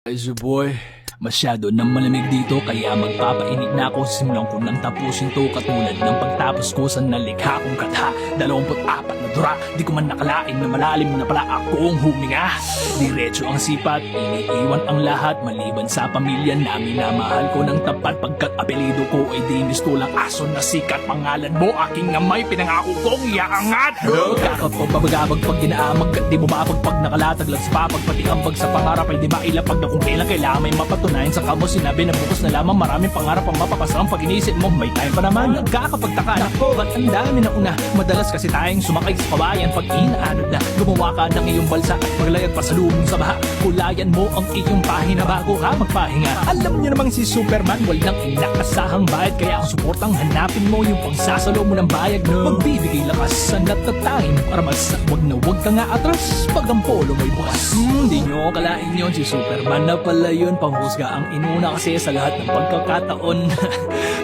Guys, your boy, masyado nang malamig dito kaya magpapainit na ako. Simulan ko nang tapusin to katulad ng pagtapos ko sa nalikha kong katha. 24 na dura, di ko man nakalain na malalim na pala akong huminga. Diretso ang sipat, iniiwan ang lahat maliban sa pamilya na minamahal ko ng tapat. Pagkat apelido ko ay di mistulang aso na sikat. Pangalan mo aking namay, pinangako kong iaangat. Magkakapagpabagabag pag ginaamag at di bumabag pag nakalatag lang sa papag. Pati ambag sa pangarap ay di mailapag na kung kailan kailangan may mapatunayan sa kamo. Sinabi na bukas na lamang maraming pangarap ang mapapasarang pag inisip mo may time pa naman. Nagkakapagtaka na ko ba't ang dami na una. Madalas kasi tayong sumakay sa kawayan pag inaanod na. Gumawa ka ng iyong balsa at maglayag pa sa lumong sa baha. Kulayan mo ang iyong pahina bago ka magpahinga. Alam niyo namang si Superman walang inakasahang bayad. Kaya ang suportang hanapin mo yung pangsasalo mo ng bayag no. Magbibigay lakas sa natatangin para mas wag na wag ka nga atras pag ang polo may bukas. Di nyo kalain yun si Superman na pala yun. Panghusga ang inuna kasi sa lahat ng pagkakataon.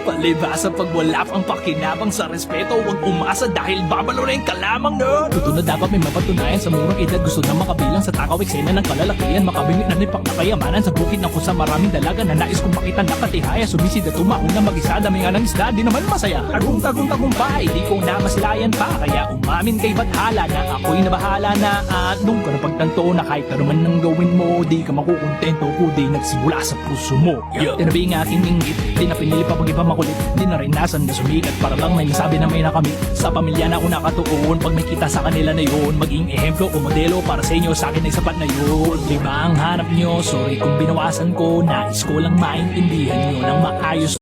Palibasa pag wala pang pakinabang sa respeto, wag umasa dahil babalorin ka lamang no. Totoo na dapat may mapatunayan sa murang edad. Gusto na makabilang sa takaw eksena ng kalalakihan. Makabingit na nipak na kayamanan sa bukid ng kusa maraming dalaga na nais kong makita na katihaya. Sumisid at tumahong na mag-isa dami nga ng isda di naman masaya. Tagong-tagumpay di ko na masilayan pa. Kaya umamin kay Bathala na ako'y nabahala na. At nung ka napagtanto na kahit naman nang gawin mo di ka makukontento kundi nagsimula sa puso mo. Tinabi nga aking inggit, di na pinili pa pag iba makulit. Di na rin nasan na sumikat para lang may nasabi na may nakamit. Sa pamilya na ako nakatuon, pag may kita sa kanila na yun, maging ehemplo o modelo para sa inyo, sa akin ay sapat na yun. Di ba ang hanap nyo? Sorry kung binawasan ko, nais ko lang maintindihan nyo ng maayos.